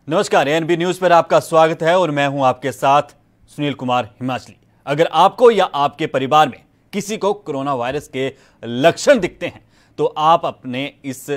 नमस्कार, ANB news पर आपका स्वागत है और मैं हूं आपके साथ सुनील कुमार हिमाचली। अगर आपको या आपके परिवार में किसी को कोरोना वायरस के लक्षण दिखते हैं तो आप अपने इस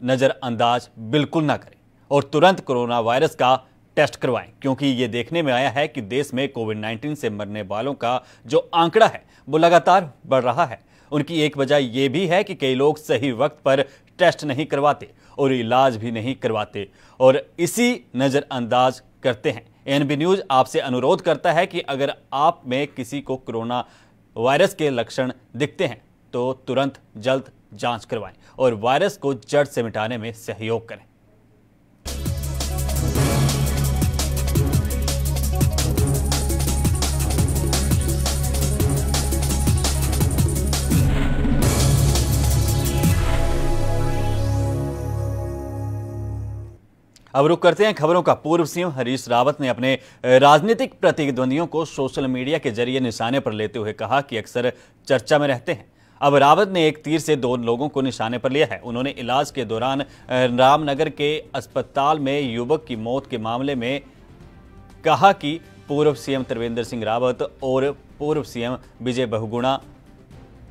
नज़रअंदाज बिल्कुल ना करें और तुरंत कोरोना वायरस का टेस्ट करवाएं, क्योंकि ये देखने में आया है कि देश में कोविड-19 से मरने वालों का जो आंकड़ा है वो लगातार बढ़ रहा है। उनकी एक वजह यह भी है कि कई लोग सही वक्त पर टेस्ट नहीं करवाते और इलाज भी नहीं करवाते और इसी नज़रअंदाज करते हैं। एएनबी न्यूज आपसे अनुरोध करता है कि अगर आप में किसी को कोरोना वायरस के लक्षण दिखते हैं तो तुरंत जल्द जांच करवाएं और वायरस को जड़ से मिटाने में सहयोग करें। अब रुक करते हैं खबरों का। पूर्व सीएम हरीश रावत ने अपने राजनीतिक प्रतिद्वंदियों को सोशल मीडिया के जरिए निशाने पर लेते हुए कहा कि अक्सर चर्चा में रहते हैं। अब रावत ने एक तीर से दो लोगों को निशाने पर लिया है। उन्होंने इलाज के दौरान रामनगर के अस्पताल में युवक की मौत के मामले में कहा कि पूर्व सीएम त्रिवेंद्र सिंह रावत और पूर्व सीएम विजय बहुगुणा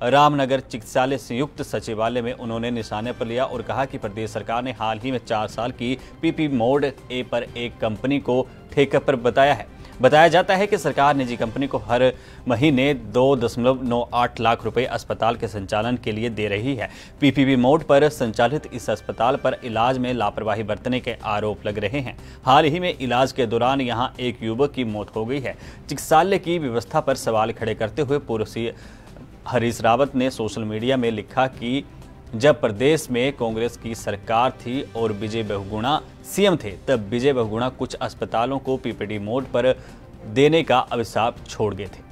रामनगर चिकित्सालय संयुक्त सचिवालय में उन्होंने निशाने पर लिया और कहा कि प्रदेश सरकार ने हाल ही में 4 साल की पीपी मोड ए पर एक कंपनी को ठेके पर बताया है। बताया जाता है कि सरकार निजी कंपनी को हर महीने 2.98 लाख रुपए अस्पताल के संचालन के लिए दे रही है। पीपीपी मोड पर संचालित इस अस्पताल पर इलाज में लापरवाही बरतने के आरोप लग रहे हैं। हाल ही में इलाज के दौरान यहां एक युवक की मौत हो गई है। चिकित्सालय की व्यवस्था पर सवाल खड़े करते हुए पूर्व हरीश रावत ने सोशल मीडिया में लिखा कि जब प्रदेश में कांग्रेस की सरकार थी और विजय बहुगुणा सीएम थे, तब विजय बहुगुणा कुछ अस्पतालों को पीपीडी मोड पर देने का अभिशाप छोड़ गए थे।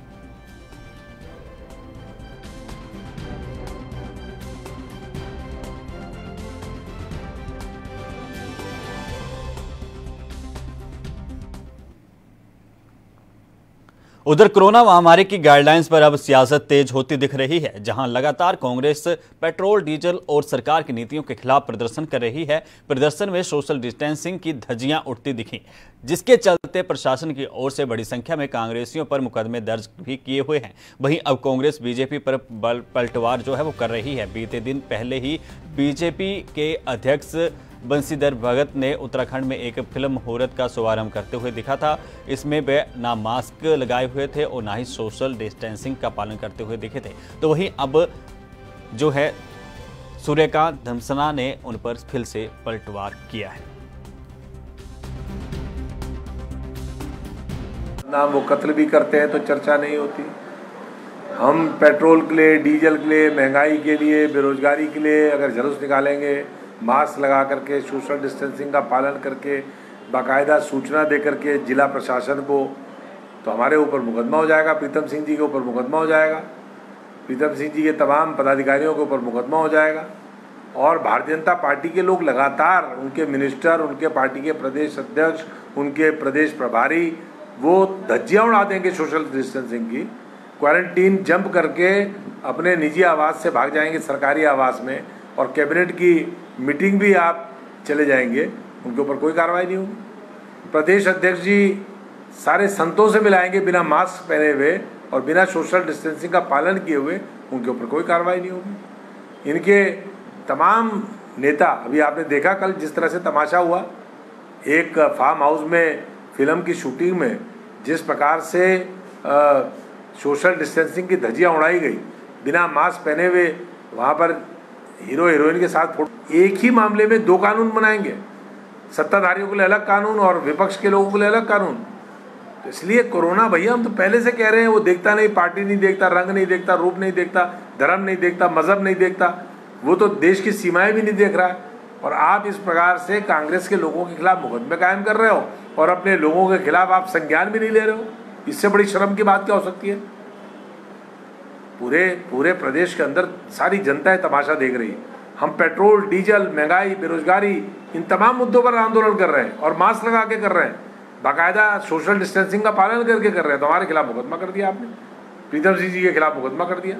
उधर कोरोना महामारी की गाइडलाइंस पर अब सियासत तेज होती दिख रही है। जहां लगातार कांग्रेस पेट्रोल, डीजल और सरकार की नीतियों के खिलाफ प्रदर्शन कर रही है। प्रदर्शन में सोशल डिस्टेंसिंग की धज्जियां उड़ती दिखी, जिसके चलते प्रशासन की ओर से बड़ी संख्या में कांग्रेसियों पर मुकदमे दर्ज भी किए हुए हैं। वहीं अब कांग्रेस बीजेपी पर पलटवार जो है वो कर रही है। बीते दिन पहले ही बीजेपी के अध्यक्ष बंशीधर भगत ने उत्तराखंड में एक फिल्म मुहूर्त का शुभारंभ करते हुए दिखा था। इसमें वे ना मास्क लगाए हुए थे और ना ही सोशल डिस्टेंसिंग का पालन करते हुए दिखे थे। तो वहीं अब जो है सूर्यकांत धमसना ने उन पर फिर से पलटवार किया है। ना वो कत्ल भी करते हैं तो चर्चा नहीं होती। हम पेट्रोल के लिए, डीजल के लिए, महंगाई के लिए, बेरोजगारी के लिए अगर जुलूस निकालेंगे, मास्क लगा करके, सोशल डिस्टेंसिंग का पालन करके, बाकायदा सूचना दे करके जिला प्रशासन को, तो हमारे ऊपर मुकदमा हो जाएगा। प्रीतम सिंह जी के ऊपर मुकदमा हो जाएगा, प्रीतम सिंह जी के तमाम पदाधिकारियों के ऊपर मुकदमा हो जाएगा। और भारतीय जनता पार्टी के लोग लगातार, उनके मिनिस्टर, उनके पार्टी के प्रदेश अध्यक्ष, उनके प्रदेश प्रभारी, वो धज्जियाँ उड़ा देंगे सोशल डिस्टेंसिंग की। क्वारंटीन जंप करके अपने निजी आवास से भाग जाएंगे सरकारी आवास में, और कैबिनेट की मीटिंग भी आप चले जाएंगे, उनके ऊपर कोई कार्रवाई नहीं होगी। प्रदेश अध्यक्ष जी सारे संतों से मिलाएंगे बिना मास्क पहने हुए और बिना सोशल डिस्टेंसिंग का पालन किए हुए, उनके ऊपर कोई कार्रवाई नहीं होगी। इनके तमाम नेता, अभी आपने देखा कल जिस तरह से तमाशा हुआ एक फार्म हाउस में फिल्म की शूटिंग में, जिस प्रकार से सोशल डिस्टेंसिंग की धज्जियाँ उड़ाई गई बिना मास्क पहने हुए, वहाँ पर हीरो हीरोइन के साथ फोटो। एक ही मामले में 2 कानून बनाएंगे, सत्ताधारियों के लिए अलग कानून और विपक्ष के लोगों के लिए अलग कानून। तो इसलिए कोरोना भैया, हम तो पहले से कह रहे हैं, वो देखता नहीं, पार्टी नहीं देखता, रंग नहीं देखता, रूप नहीं देखता, धर्म नहीं देखता, मजहब नहीं देखता, वो तो देश की सीमाएं भी नहीं देख रहा है। और आप इस प्रकार से कांग्रेस के लोगों के खिलाफ मुकदमे कायम कर रहे हो और अपने लोगों के खिलाफ आप संज्ञान भी नहीं ले रहे हो। इससे बड़ी शर्म की बात क्या हो सकती है? पूरे प्रदेश के अंदर सारी जनता तमाशा देख रही है। हम पेट्रोल, डीजल, महंगाई, बेरोजगारी, इन तमाम मुद्दों पर आंदोलन कर रहे हैं और मास्क लगा के कर रहे हैं, बाकायदा सोशल डिस्टेंसिंग का पालन करके कर रहे हैं। तो हमारे खिलाफ मुकदमा कर दिया आपने, प्रीतम सिंह जी के खिलाफ मुकदमा कर दिया।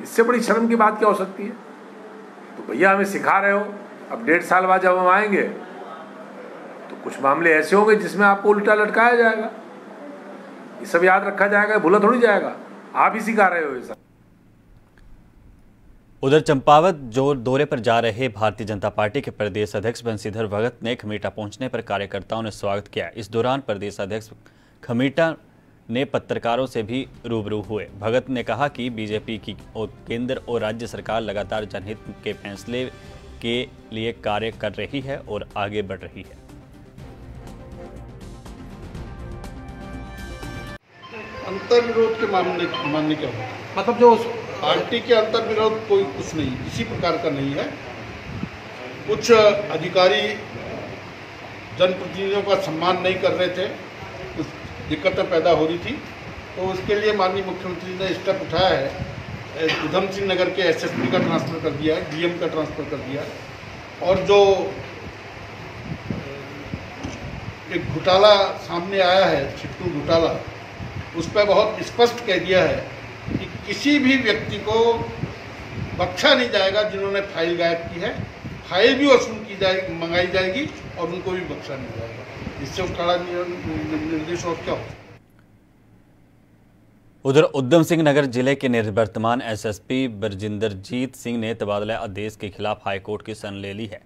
इससे बड़ी शर्म की बात क्या हो सकती है? तो भैया हमें सिखा रहे हो। अब 1.5 साल बाद जब हम आएंगे तो कुछ मामले ऐसे होंगे जिसमें आपको उल्टा लटकाया जाएगा। ये सब याद रखा जाएगा, भूला थोड़ी जाएगा। आप ही सिखा रहे हो ये सब। उधर चंपावत जो दौरे पर जा रहे भारतीय जनता पार्टी के प्रदेश अध्यक्ष बंशीधर भगत ने खमीटा पहुंचने पर कार्यकर्ताओं ने स्वागत किया। इस दौरान प्रदेश अध्यक्ष खमीटा ने पत्रकारों से भी रूबरू हुए। भगत ने कहा कि बीजेपी की केंद्र और राज्य सरकार लगातार जनहित के फैसले के लिए कार्य कर रही है और आगे बढ़ रही है। अंतर्विरोध के मानने क्या होता है? मतलब जो पार्टी के अंतर्विरोध कोई कुछ नहीं, इसी प्रकार का नहीं है। कुछ अधिकारी जनप्रतिनिधियों का सम्मान नहीं कर रहे थे, कुछ दिक्कतें पैदा हो रही थी, तो उसके लिए माननीय मुख्यमंत्री ने स्टेप उठाया है। उधम सिंह नगर के एसएसपी का ट्रांसफ़र कर दिया है, डीएम का ट्रांसफ़र कर दिया है। और जो एक घोटाला सामने आया है, छिट्टू घोटाला, उस पर बहुत स्पष्ट कह दिया है कि किसी भी व्यक्ति को बख्शा नहीं जाएगा जिन्होंने फाइल गायब की है। फाइल भी वसूल की जाएगी, मंगाई जाएगी और उनको भी बख्शा नहीं जाएगा। इससे कड़ा निर्देश और क्या हो। उधर उधम सिंह नगर जिले के निवर्तमान एसएसपी बरजिंदरजीत सिंह ने तबादला आदेश के खिलाफ हाईकोर्ट की शरण ले ली है।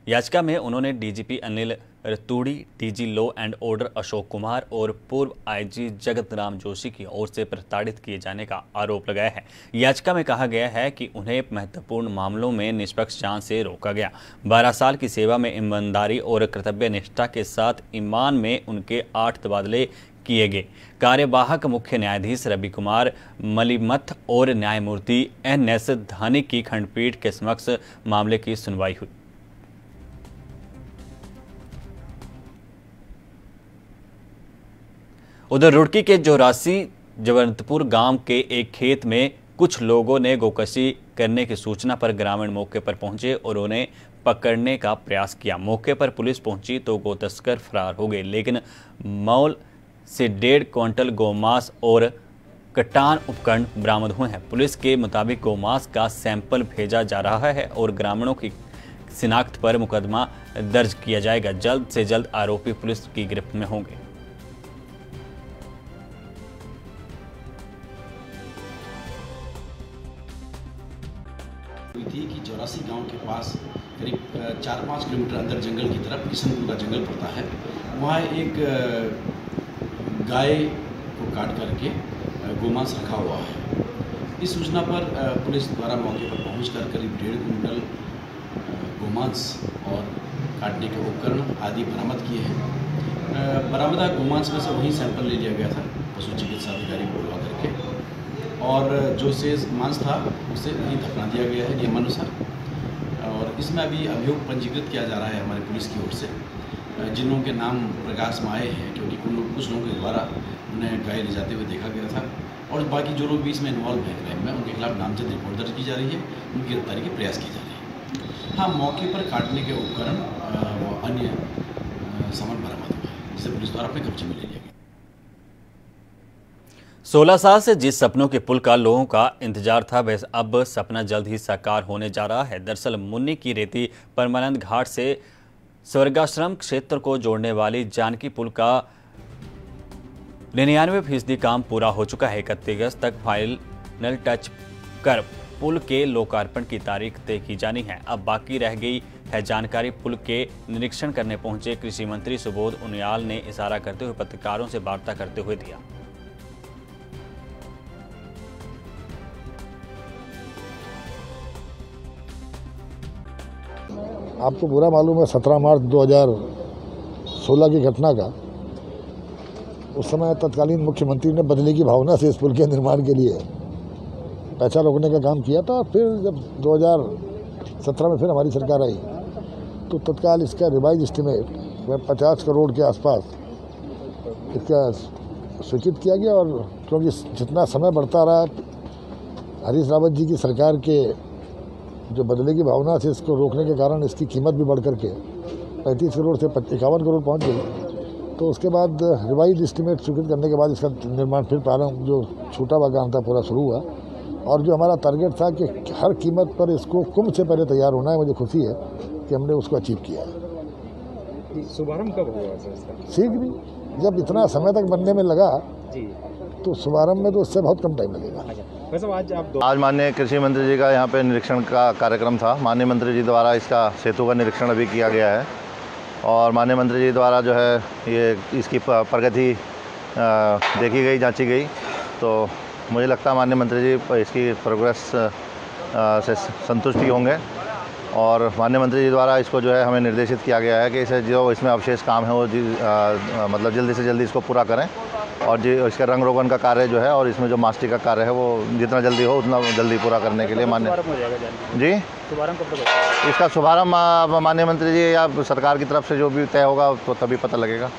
याचिका में उन्होंने DGP Anil Raturi, DG law and order Ashok Kumar और पूर्व आईजी जगत राम जोशी की ओर से प्रताड़ित किए जाने का आरोप लगाया है। याचिका में कहा गया है कि उन्हें महत्वपूर्ण मामलों में निष्पक्ष जांच से रोका गया। 12 साल की सेवा में ईमानदारी और कर्तव्य निष्ठा के साथ ईमान में उनके 8 तबादले किए गए। कार्यवाहक मुख्य न्यायाधीश रवि कुमार मलिमथ और न्यायमूर्ति NS धानी की खंडपीठ के समक्ष मामले की सुनवाई हुई। उधर रुड़की के जोरासी जवंतपुर गांव के एक खेत में कुछ लोगों ने गोकशी करने की सूचना पर ग्रामीण मौके पर पहुंचे और उन्हें पकड़ने का प्रयास किया। मौके पर पुलिस पहुंची तो गो तस्कर फरार हो गए, लेकिन मौल से 1.5 क्विंटल गोमांस और कटान उपकरण बरामद हुए हैं। पुलिस के मुताबिक गोमांस का सैंपल भेजा जा रहा है और ग्रामीणों की शिनाख्त पर मुकदमा दर्ज किया जाएगा। जल्द से जल्द आरोपी पुलिस की गिरफ्त में होंगे। थी कि जोरासी गांव के पास करीब 4-5 किलोमीटर अंदर जंगल की तरफ किशनपुर का जंगल पड़ता है। वहाँ एक गाय को काट करके गोमांस रखा हुआ है। इस सूचना पर पुलिस द्वारा मौके पर पहुंचकर करीब 1.5 क्विंटल गोमांस और काटने के उपकरण आदि बरामद किए हैं। बरामदा गोमांस में से वही सैंपल ले लिया गया था पशु चिकित्सा अधिकारी को बुलवा करके, और जो शेष मांस था उसे वहीं दफना दिया गया है नियमानुसार। और इसमें अभी अभियोग पंजीकृत किया जा रहा है हमारे पुलिस की ओर से। जिन लोगों के नाम प्रकाश में आए हैं, क्योंकि कुछ लोगों के द्वारा उन्हें गाय ले जाते हुए देखा गया था, और बाकी जो लोग भी इसमें इन्वॉल्व है क्राइम में, उनके खिलाफ नामजद रिपोर्ट दर्ज की जा रही है, उनकी गिरफ्तारी के प्रयास किए जा रहे हैं। हाँ, मौके पर काटने के उपकरण व अन्य सामान बरामद हुआ है, जिसे पुलिस द्वारा अपने कब्जे में ले लिया गया। 16 साल से जिस सपनों के पुल का लोगों का इंतजार था, वह अब सपना जल्द ही साकार होने जा रहा है। दरअसल मुन्नी की रेती परमानंद घाट से स्वर्गाश्रम क्षेत्र को जोड़ने वाली जानकी पुल का 99% काम पूरा हो चुका है। 31 अगस्त तक फाइनल टच कर पुल के लोकार्पण की तारीख तय की जानी है। अब बाकी रह गई है जानकारी। पुल के निरीक्षण करने पहुंचे कृषि मंत्री सुबोध उनियाल ने इशारा करते हुए पत्रकारों से वार्ता करते हुए दिया। आपको पूरा मालूम है 17 मार्च 2016 की घटना का। उस समय तत्कालीन मुख्यमंत्री ने बदले की भावना से इस पुल के निर्माण के लिए पैसा रोकने का काम किया था। फिर जब 2017 में फिर हमारी सरकार आई तो तत्काल इसका रिवाइज एस्टिमेट 50 करोड़ के आसपास इसका स्वीकृत किया गया। और क्योंकि जितना समय बढ़ता रहा, हरीश रावत जी की सरकार के जो बदले की भावना से इसको रोकने के कारण इसकी कीमत भी बढ़ करके 35 करोड़ से 51 करोड़ पहुंच गई। तो उसके बाद रिवाइज एस्टिमेट स्वीकृत करने के बाद इसका निर्माण फिर प्रारंभ, जो छूटा हुआ काम था, पूरा शुरू हुआ। और जो हमारा टारगेट था कि हर कीमत पर इसको कुंभ से पहले तैयार होना है, मुझे खुशी है कि हमने उसको अचीव किया है। शुभारंभ कब होगा सर इसका? शीघ्र ही, जब इतना समय तक बनने में लगा जी, तो शुभारंभ में तो उससे बहुत कम टाइम लगेगा। वैसे आज माननीय कृषि मंत्री जी का यहाँ पे निरीक्षण का कार्यक्रम था। माननीय मंत्री जी द्वारा इसका सेतु का निरीक्षण अभी किया गया है और माननीय मंत्री जी द्वारा जो है ये इसकी प्रगति देखी गई, जांची गई। तो मुझे लगता है माननीय मंत्री जी इसकी प्रोग्रेस से संतुष्ट ही होंगे और माननीय मंत्री जी द्वारा इसको जो है हमें निर्देशित किया गया है कि इसे जो इसमें अवशेष काम है वो मतलब जल्दी से जल्दी इसको पूरा करें और जी इसका रंग रोगन का कार्य जो है और इसमें जो मास्टिक का कार्य है वो जितना जल्दी हो उतना जल्दी पूरा करने के लिए माननीय जी शुभारंभ कब तक? इसका शुभारंभ माननीय मंत्री जी या सरकार की तरफ से जो भी तय होगा तो तभी पता लगेगा।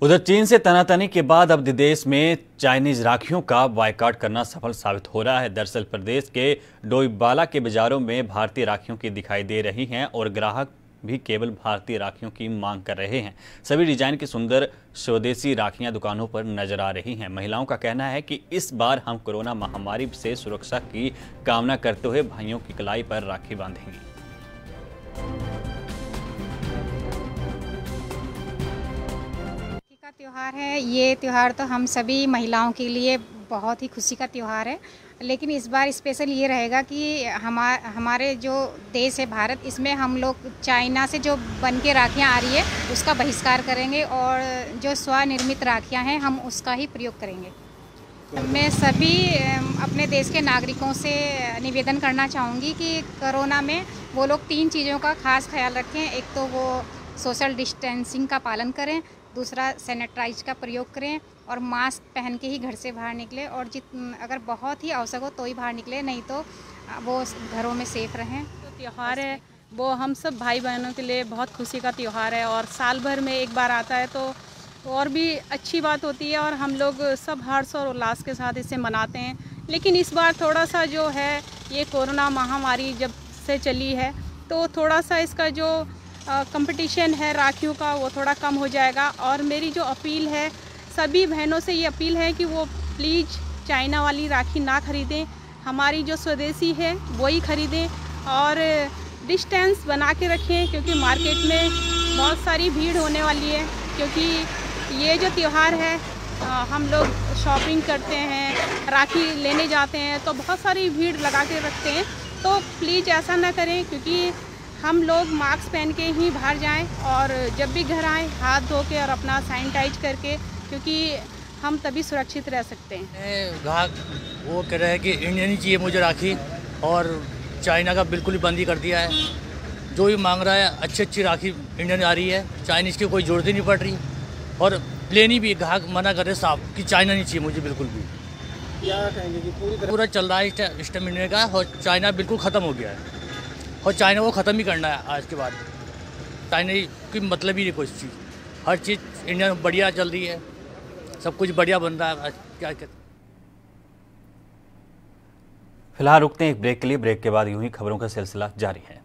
उधर चीन से तनातनी के बाद अब देश में चाइनीज राखियों का बायकॉट करना सफल साबित हो रहा है। दरअसल प्रदेश के डोईवाला के बाजारों में भारतीय राखियों की दिखाई दे रही हैं और ग्राहक भी केवल भारतीय राखियों की मांग कर रहे हैं। सभी डिजाइन की सुंदर स्वदेशी राखियां दुकानों पर नजर आ रही हैं। महिलाओं का कहना है कि इस बार हम कोरोना महामारी से सुरक्षा की कामना करते हुए भाइयों की कलाई पर राखी बांधेंगी। त्योहार है, ये त्यौहार तो हम सभी महिलाओं के लिए बहुत ही खुशी का त्यौहार है, लेकिन इस बार स्पेशल ये रहेगा कि हमारे जो देश है भारत, इसमें हम लोग चाइना से जो बन के राखियाँ आ रही है उसका बहिष्कार करेंगे और जो स्वनिर्मित राखियाँ हैं हम उसका ही प्रयोग करेंगे। मैं सभी अपने देश के नागरिकों से निवेदन करना चाहूँगी कि कोरोना में वो लोग 3 चीज़ों का खास ख्याल रखें। एक तो वो सोशल डिस्टेंसिंग का पालन करें, दूसरा सैनिटाइज का प्रयोग करें और मास्क पहन के ही घर से बाहर निकले और अगर बहुत ही आवश्यक हो तो ही बाहर निकले, नहीं तो वो घरों में सेफ रहें। तो त्यौहार है वो हम सब भाई बहनों के लिए बहुत खुशी का त्यौहार है और साल भर में एक बार आता है तो और भी अच्छी बात होती है और हम लोग सब हर्ष और उल्लास के साथ इसे मनाते हैं। लेकिन इस बार थोड़ा सा जो है ये कोरोना महामारी जब से चली है तो थोड़ा सा इसका जो कंपटीशन है राखियों का वो थोड़ा कम हो जाएगा और मेरी जो अपील है सभी बहनों से ये अपील है कि वो प्लीज़ चाइना वाली राखी ना ख़रीदें, हमारी जो स्वदेशी है वही ख़रीदें और डिस्टेंस बना के रखें क्योंकि मार्केट में बहुत सारी भीड़ होने वाली है। क्योंकि ये जो त्यौहार है हम लोग शॉपिंग करते हैं, राखी लेने जाते हैं तो बहुत सारी भीड़ लगा के रखते हैं, तो प्लीज़ ऐसा ना करें क्योंकि हम लोग मास्क पहन के ही बाहर जाएं और जब भी घर आएं हाथ धो के और अपना सैनिटाइज करके, क्योंकि हम तभी सुरक्षित रह सकते हैं। ग्राहक वो कह रहे हैं कि इंडियन ही चाहिए मुझे राखी और चाइना का बिल्कुल ही बंद ही कर दिया है। जो भी मांग रहा है अच्छी राखी इंडियन आ रही है, चाइनीज़ की कोई ज़रूरत ही नहीं पड़ रही और प्लेन ही भी ग्राहक मना कर रहे साफ कि चाइना नहीं चाहिए मुझे बिल्कुल भी। क्या कहेंगे कि पूरा चल रहा है स्टेम इंडिया का और चाइना बिल्कुल ख़त्म हो गया है और चाइना को ख़त्म ही करना है आज के बाद। चाइना की मतलब ही नहीं कोई चीज़, हर चीज़ इंडिया में बढ़िया चल रही है, सब कुछ बढ़िया बन रहा है। क्या कहते फिलहाल रुकते हैं एक ब्रेक के लिए। ब्रेक के बाद यूं ही खबरों का सिलसिला जारी है।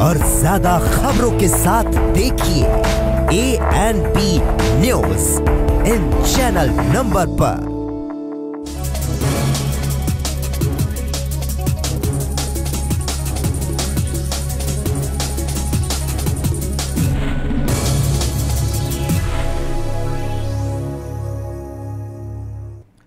और ज्यादा खबरों के साथ देखिए ANP news in channel number पर।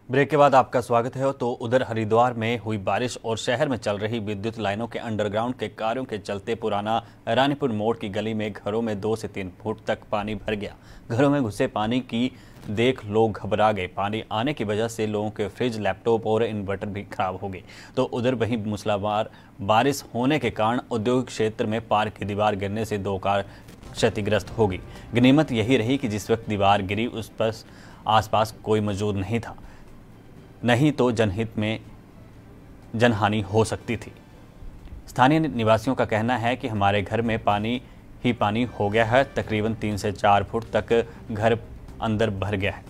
ब्रेक के बाद आपका स्वागत है। तो उधर हरिद्वार में हुई बारिश और शहर में चल रही विद्युत लाइनों के अंडरग्राउंड के कार्यों के चलते पुराना रानीपुर मोड़ की गली में घरों में 2 से 3 फुट तक पानी भर गया। घरों में घुसे पानी की देख लोग घबरा गए। पानी आने की वजह से लोगों के फ्रिज, लैपटॉप और इन्वर्टर भी खराब हो गए। तो उधर वहीं मूसलाधार बारिश होने के कारण औद्योगिक क्षेत्र में पार्क की दीवार गिरने से 2 कार क्षतिग्रस्त हो गई। गनीमत यही रही कि जिस वक्त दीवार गिरी उस पर आसपास कोई मौजूद नहीं था, नहीं तो जनहित में जनहानि हो सकती थी। स्थानीय निवासियों का कहना है कि हमारे घर में पानी ही पानी हो गया है, तकरीबन 3 से 4 फुट तक घर अंदर भर गया है।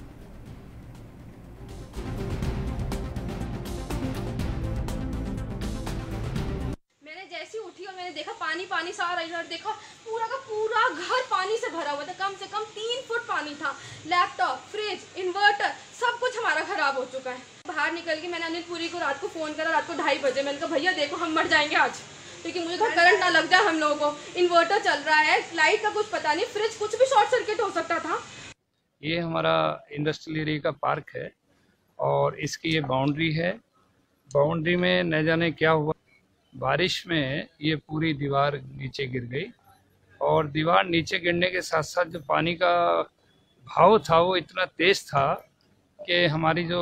मैंने देखा पानी पानी सारा इधर देखा, पूरा का पूरा घर पानी से भरा हुआ था। कम से कम 3 फुट पानी था। लैपटॉप, फ्रिज, इन्वर्टर सब कुछ हमारा खराब हो चुका है। बाहर निकल के मैंने अनिल पुरी को रात को फ़ोन करा, रात को 2:30 बजे। मैंने कहा भैया देखो हम मर जाएंगे आज, क्योंकि मुझे तो करंट ना लग जाए हम लोगों को। इन्वर्टर चल रहा है, लाइट का कुछ पता नहीं, फ्रिज कुछ भी शॉर्ट सर्किट हो सकता था। ये हमारा इंडस्ट्रियल एरिया का पार्क है और इसकी ये बाउंड्री है। बाउंड्री में न जाने क्या हुआ, बारिश में ये पूरी दीवार नीचे गिर गई और दीवार नीचे गिरने के साथ साथ जो पानी का भाव था वो इतना तेज़ था कि हमारी जो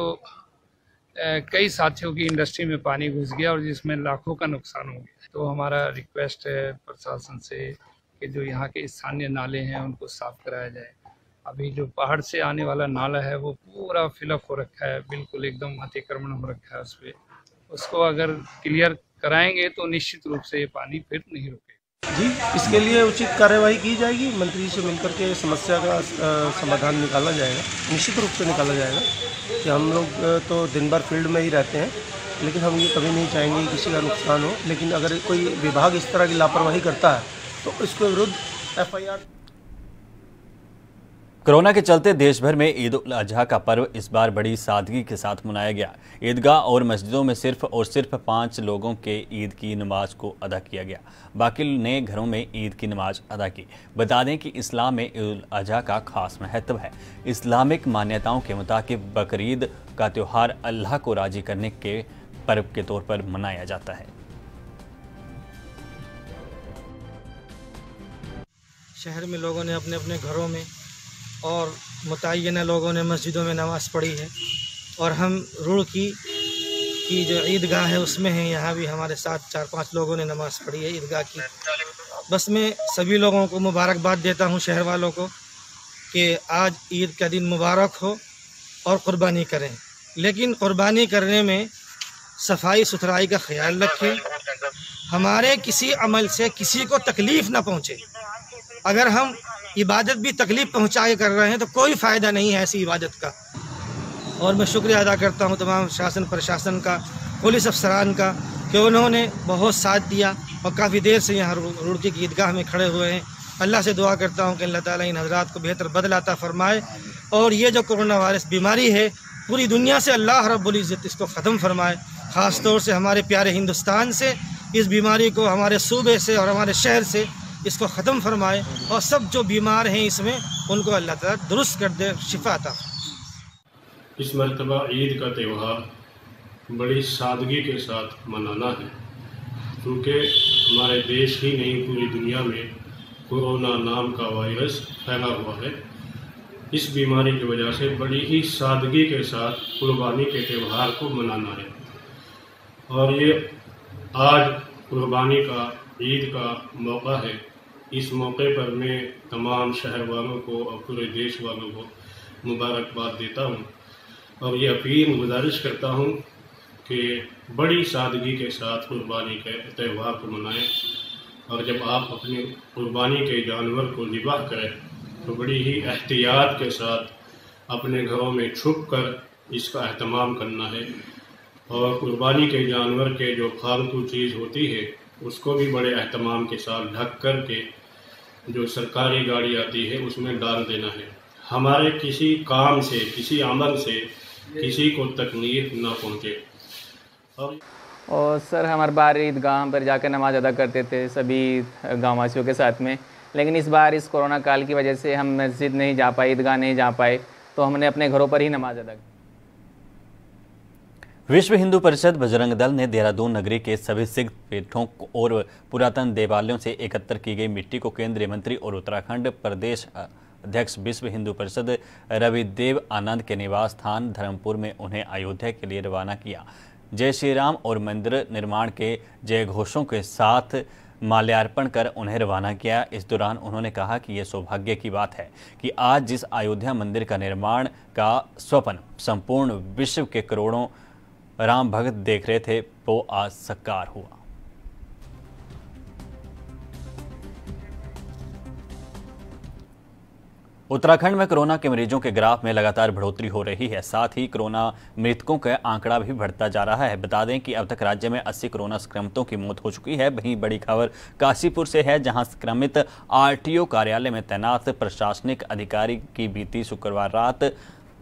कई साथियों की इंडस्ट्री में पानी घुस गया और जिसमें लाखों का नुकसान हो गया। तो हमारा रिक्वेस्ट है प्रशासन से कि जो यहाँ के स्थानीय नाले हैं उनको साफ कराया जाए। अभी जो पहाड़ से आने वाला नाला है वो पूरा फिलअप हो रखा है, बिल्कुल एकदम अतिक्रमण हो रखा है उस पर। उसको अगर क्लियर कराएंगे तो निश्चित रूप से ये पानी फिर नहीं रुकेगा। जी, इसके लिए उचित कार्यवाही की जाएगी। मंत्री से मिलकर के समस्या का समाधान निकाला जाएगा, निश्चित रूप से निकाला जाएगा। कि हम लोग तो दिन भर फील्ड में ही रहते हैं, लेकिन हम ये कभी नहीं चाहेंगे कि किसी का नुकसान हो। लेकिन अगर कोई विभाग इस तरह की लापरवाही करता है तो इसके विरुद्ध FIR। कोरोना के चलते देश भर में ईद उल अजहा का पर्व इस बार बड़ी सादगी के साथ मनाया गया। ईदगाह और मस्जिदों में सिर्फ 5 लोगों के ईद की नमाज को अदा किया गया, बाकी ने घरों में ईद की नमाज अदा की। बता दें कि इस्लाम में ईद उल अजहा का खास महत्व है। इस्लामिक मान्यताओं के मुताबिक बकरीद का त्यौहार अल्लाह को राजी करने के पर्व के तौर पर मनाया जाता है। शहर में लोगों ने अपने अपने घरों में और मुतय्यना लोगों ने मस्जिदों में नमाज़ पढ़ी है और हम रुड़की की जो ईदगाह है उसमें हैं, यहाँ भी हमारे साथ 4-5 लोगों ने नमाज़ पढ़ी है ईदगाह की। बस मैं सभी लोगों को मुबारकबाद देता हूँ, शहर वालों को, कि आज ईद का दिन मुबारक हो और क़ुरबानी करें। लेकिन क़ुरबानी करने में सफाई सुथराई का ख्याल रखें, हमारे किसी अमल से किसी को तकलीफ़ ना पहुँचे। अगर हम इबादत भी तकलीफ़ पहुँचा के कर रहे हैं तो कोई फ़ायदा नहीं है ऐसी इबादत का। और मैं शुक्रिया अदा करता हूँ तमाम शासन प्रशासन का, पुलिस अफसरान का, कि उन्होंने बहुत साथ दिया और काफ़ी देर से यहाँ रुड़की की ईदगाह में खड़े हुए हैं। अल्लाह से दुआ करता हूँ कि अल्लाह ताला इन हज़रात को बेहतर बदल अता फरमाए और ये जो कोरोना वायरस बीमारी है पूरी दुनिया से अल्लाह रब्बुल इज़्ज़त इसको ख़त्म फरमाए। ख़ास तौर से हमारे प्यारे हिंदुस्तान से इस बीमारी को, हमारे सूबे से और हमारे शहर से इसको ख़त्म फरमाए और सब जो बीमार हैं इसमें उनको अल्लाह ताला दुरुस्त कर दे, शिफा अता। इस मरतबा ईद का त्यौहार बड़ी सादगी के साथ मनाना है, क्योंकि हमारे देश ही नहीं पूरी दुनिया में कोरोना नाम का वायरस फैला हुआ है। इस बीमारी की वजह से बड़ी ही सादगी के साथ कुर्बानी के त्यौहार को मनाना है। और ये आज कुर्बानी का, ईद का मौका है। इस मौके पर मैं तमाम शहर वालों को और पूरे देश वालों को मुबारकबाद देता हूँ और ये अपील गुजारिश करता हूँ कि बड़ी सादगी के साथ कुर्बानी के त्यौहार को मनाएं और जब आप अपनी कुर्बानी के जानवर को ज़िबह करें तो बड़ी ही एहतियात के साथ अपने घरों में छुप कर इसका एहतमाम करना है। और कुर्बानी के जानवर के जो फालतू चीज़ होती है उसको भी बड़े एहतमाम के साथ ढक कर के जो सरकारी गाड़ी आती है उसमें डाल देना है। हमारे किसी काम से, किसी अमल से किसी को तकलीफ ना पहुँचे। और सर हमारे बार ईदगाह पर जाकर नमाज़ अदा करते थे सभी गाँव वासियों के साथ में, लेकिन इस बार इस कोरोना काल की वजह से हम मस्जिद नहीं जा पाए, ईदगाह नहीं जा पाए, तो हमने अपने घरों पर ही नमाज अदा की। विश्व हिंदू परिषद बजरंग दल ने देहरादून नगरी के सभी सिद्ध पीठों और पुरातन देवालयों से एकत्र की गई मिट्टी को केंद्रीय मंत्री और उत्तराखंड प्रदेश अध्यक्ष विश्व हिंदू परिषद रविदेव आनंद के निवास स्थान धर्मपुर में उन्हें अयोध्या के लिए रवाना किया। जय श्री राम और मंदिर निर्माण के जय घोषों के साथ माल्यार्पण कर उन्हें रवाना किया। इस दौरान उन्होंने कहा कि यह सौभाग्य की बात है कि आज जिस अयोध्या मंदिर का निर्माण का स्वप्न संपूर्ण विश्व के करोड़ों राम भक्त देख रहे थे वो आज साकार हुआ। उत्तराखंड में कोरोना के मरीजों के ग्राफ में लगातार बढ़ोतरी हो रही है। साथ ही कोरोना मृतकों का आंकड़ा भी बढ़ता जा रहा है। बता दें कि अब तक राज्य में 80 कोरोना संक्रमितों की मौत हो चुकी है। वहीं बड़ी खबर काशीपुर से है, जहां संक्रमित आरटीओ कार्यालय में तैनात प्रशासनिक अधिकारी की बीती शुक्रवार रात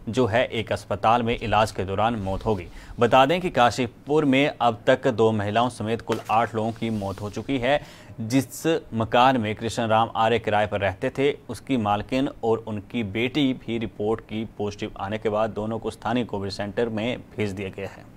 जो है एक अस्पताल में इलाज के दौरान मौत हो गई। बता दें कि काशीपुर में अब तक 2 महिलाओं समेत कुल 8 लोगों की मौत हो चुकी है। जिस मकान में कृष्ण राम आर्य किराए पर रहते थे, उसकी मालकिन और उनकी बेटी भी रिपोर्ट की पॉजिटिव आने के बाद दोनों को स्थानीय कोविड सेंटर में भेज दिया गया है।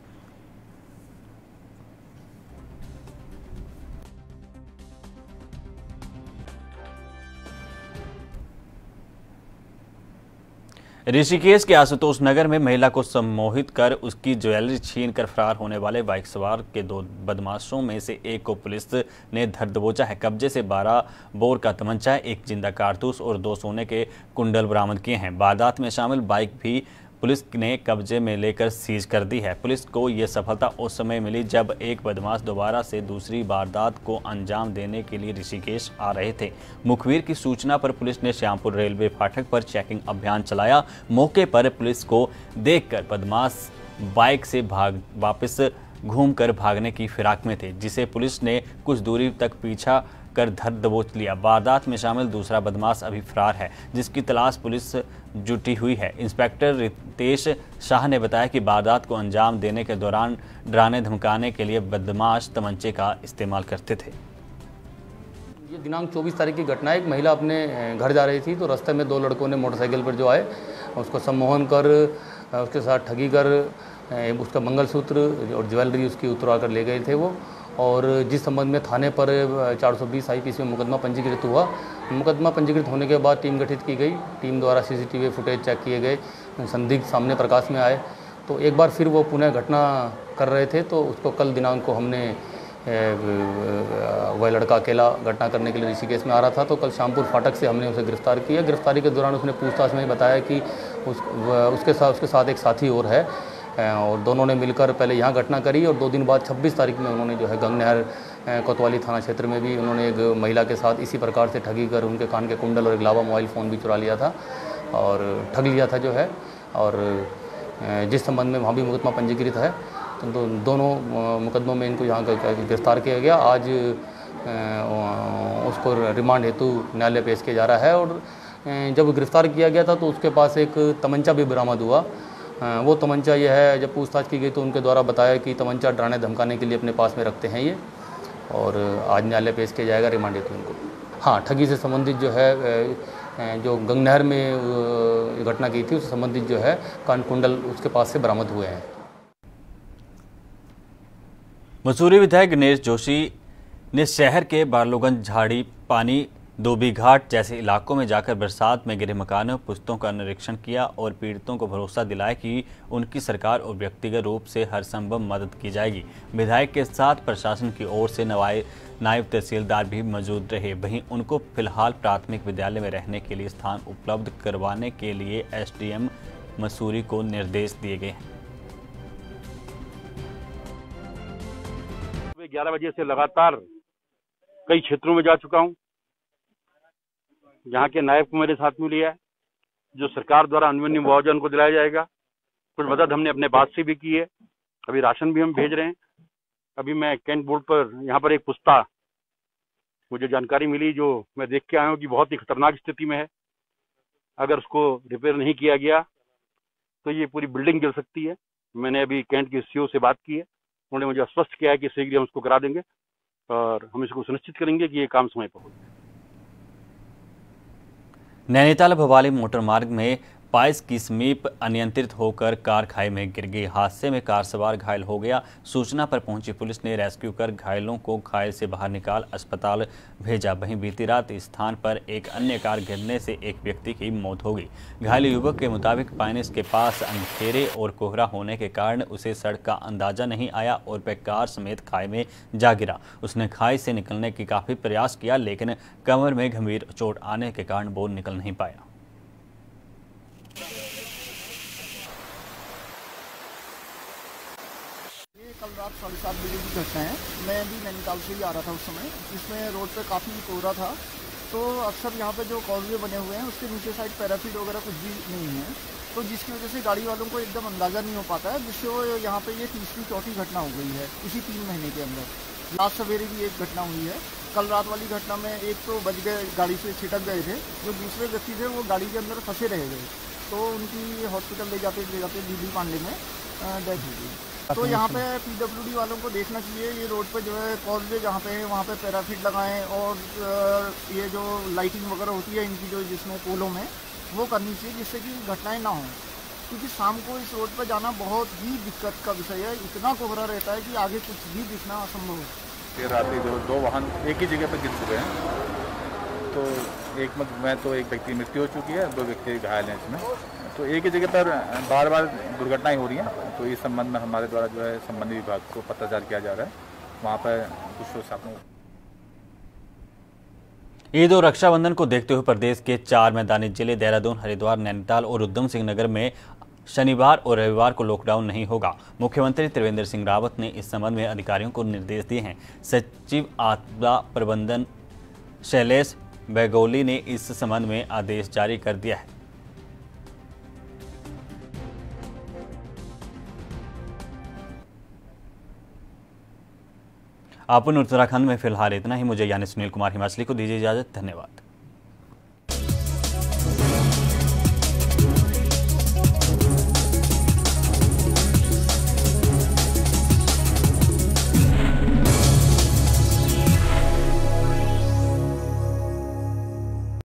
ऋषिकेश के आशुतोष नगर में महिला को सम्मोहित कर उसकी ज्वेलरी छीनकर फरार होने वाले बाइक सवार के 2 बदमाशों में से एक को पुलिस ने धर दबोचा है। कब्जे से 12 बोर का तमंचा, 1 जिंदा कारतूस और 2 सोने के कुंडल बरामद किए हैं। वारदात में शामिल बाइक भी पुलिस ने कब्जे में लेकर सीज कर दी है। पुलिस को यह सफलता उस समय मिली जब एक बदमाश दोबारा से दूसरी वारदात को अंजाम देने के लिए ऋषिकेश आ रहे थे। मुखबिर की सूचना पर पुलिस ने श्यामपुर रेलवे फाटक पर चेकिंग अभियान चलाया। मौके पर पुलिस को देखकर बदमाश बाइक से वापस घूमकर भागने की फिराक में थे, जिसे पुलिस ने कुछ दूरी तक पीछा कर धर दबोच लिया। वारदात में शामिल दूसरा बदमाश अभी फरार है, जिसकी तलाश पुलिस जुटी हुई है। इंस्पेक्टर रितेश शाह ने बताया कि वारदात को अंजाम देने के दौरान डराने धमकाने के लिए बदमाश तमंचे का इस्तेमाल करते थे। ये दिनांक 24 तारीख की घटना है। एक महिला अपने घर जा रही थी तो रास्ते में 2 लड़कों ने मोटरसाइकिल पर जो आए उसको सम्मोहन कर उसके साथ ठगी कर उसका मंगलसूत्र और ज्वेलरी उसकी उतरवा कर ले गए थे वो। और जिस संबंध में थाने पर 420 IPC में मुकदमा पंजीकृत हुआ। मुकदमा पंजीकृत होने के बाद टीम गठित की गई। टीम द्वारा CCTV फुटेज चेक किए गए, संदिग्ध सामने प्रकाश में आए। तो एक बार फिर वो पुनः घटना कर रहे थे तो उसको कल दिनांक को हमने वह लड़का अकेला घटना करने के लिए ऋषिकेश में आ रहा था तो कल श्यामपुर फाटक से हमने उसे गिरफ्तार किया। गिरफ्तारी के दौरान उसने पूछताछ में बताया कि उसके साथ एक साथी और है और दोनों ने मिलकर पहले यहाँ घटना करी और 2 दिन बाद 26 तारीख में उन्होंने जो है गंगनहर कोतवाली थाना क्षेत्र में भी उन्होंने एक महिला के साथ इसी प्रकार से ठगी कर उनके कान के कुंडल और एक लावा मोबाइल फ़ोन भी चुरा लिया था और ठग लिया था जो है। और जिस संबंध में वहाँ भी मुकदमा पंजीकृत है तो दोनों मुकदमों में इनको यहाँ गिरफ्तार किया गया। आज उसको रिमांड हेतु न्यायालय पेश किया जा रहा है। और जब गिरफ्तार किया गया था तो उसके पास एक तमंचा भी बरामद हुआ। वो तमंचा यह है, जब पूछताछ की गई तो उनके द्वारा बताया कि तमंचा डराने धमकाने के लिए अपने पास में रखते हैं ये। और आज न्यायालय पेश किया जाएगा रिमांड हेतु उनको। हाँ, ठगी से संबंधित जो है जो गंगनहर में घटना की थी उससे संबंधित जो है कान कुंडल उसके पास से बरामद हुए हैं। मसूरी विधायक गणेश जोशी ने शहर के बारलोगंज, झाड़ी, पानी, धोबी घाट जैसे इलाकों में जाकर बरसात में गिरे मकानों, पुश्तों का निरीक्षण किया और पीड़ितों को भरोसा दिलाया कि उनकी सरकार और व्यक्तिगत रूप से हर संभव मदद की जाएगी। विधायक के साथ प्रशासन की ओर से नायब तहसीलदार भी मौजूद रहे। वहीं उनको फिलहाल प्राथमिक विद्यालय में रहने के लिए स्थान उपलब्ध करवाने के लिए SDM मसूरी को निर्देश दिए गए हैं। 11 बजे से लगातार कई क्षेत्रों में जा चुका हूं। यहाँ के नायब को मेरे साथ में लिया है, जो सरकार द्वारा अनुमन्य मुआवजा उनको दिलाया जाएगा। कुछ मदद हमने अपने बात से भी की है, अभी राशन भी हम भेज रहे हैं। अभी मैं कैंट बोर्ड पर यहाँ पर एक पुस्ता मुझे जानकारी मिली जो मैं देख के आया हूँ कि बहुत ही खतरनाक स्थिति में है। अगर उसको रिपेयर नहीं किया गया तो ये पूरी बिल्डिंग जल सकती है। मैंने अभी कैंट के CO से बात की है, उन्होंने मुझे आश्वस्त किया है कि शीघ्र हम उसको करा देंगे और हम इसको सुनिश्चित करेंगे कि ये काम समय पर हो। नैनीताल भवाली मोटर मार्ग में पाइस की समीप अनियंत्रित होकर कार खाई में गिर गई। हादसे में कार सवार घायल हो गया। सूचना पर पहुंची पुलिस ने रेस्क्यू कर घायलों को खाई से बाहर निकाल अस्पताल भेजा। वहीं बीती रात इस स्थान पर एक अन्य कार गिरने से एक व्यक्ति की मौत हो गई। घायल युवक के मुताबिक पाइनिस के पास अंधेरे और कोहरा होने के कारण उसे सड़क का अंदाजा नहीं आया और वह कार समेत खाई में जा गिरा। उसने खाई से निकलने की काफ़ी प्रयास किया, लेकिन कमर में गंभीर चोट आने के कारण वो निकल नहीं पाया। कल रात 7:30 बजे की घटना है। मैं भी नैनीताल से ही आ रहा था उस समय, जिसमें रोड पे काफ़ी कोहरा था। तो तो अक्सर यहाँ पे जो कॉजवे बने हुए हैं उसके नीचे साइड पैराफिट वगैरह कुछ भी नहीं है, तो जिसकी वजह से गाड़ी वालों को एकदम अंदाज़ा नहीं हो पाता है, जिससे वो यहाँ पे ये तीसरी चौथी घटना हो गई है इसी 3 महीने के अंदर। लास्ट सवेरे भी एक घटना हुई है। कल रात वाली घटना में एक तो बच गए, गाड़ी से छिटक गए थे, जो दूसरे व्यक्ति थे वो गाड़ी के अंदर फंसे रह गए, तो उनकी हॉस्पिटल ले जाते बीबी पांडे में डेथ हो गई। तो यहाँ पे PWD वालों को देखना चाहिए, ये रोड पे जो है कॉजवे जहाँ पे है वहाँ पे पैराफिट लगाएं, और ये जो लाइटिंग वगैरह होती है इनकी जो जिसमें पोलों में वो करनी चाहिए, जिससे कि घटनाएं ना हों, क्योंकि शाम को इस रोड पर जाना बहुत ही दिक्कत का विषय है। इतना कोहरा रहता है कि आगे कुछ भी दिखना असंभव है। देर रात जो 2 वाहन एक ही जगह पर गिर चुके हैं, तो एक व्यक्ति की मृत्यु हो चुकी है, 2 व्यक्ति घायल हैं इसमें। तो एक ही जगह पर बार बार दुर्घटनाएं हो रही हैं, तो इस संबंध में हमारे द्वारा जो है संबंधित विभाग को पत्राचार किया जा रहा है, वहाँ पर कुछ साधनों। ईद और रक्षाबंधन को देखते हुए प्रदेश के 4 मैदानी जिले देहरादून, हरिद्वार, नैनीताल और उधम सिंह नगर में शनिवार और रविवार को लॉकडाउन नहीं होगा। मुख्यमंत्री त्रिवेंद्र सिंह रावत ने इस संबंध में अधिकारियों को निर्देश दिए हैं। सचिव आपदा प्रबंधन शैलेश बैगोली ने इस संबंध में आदेश जारी कर दिया है। अपन उत्तराखंड में फिलहाल इतना ही। मुझे यानी सुनील कुमार हिमाचली को दीजिए इजाजत। धन्यवाद।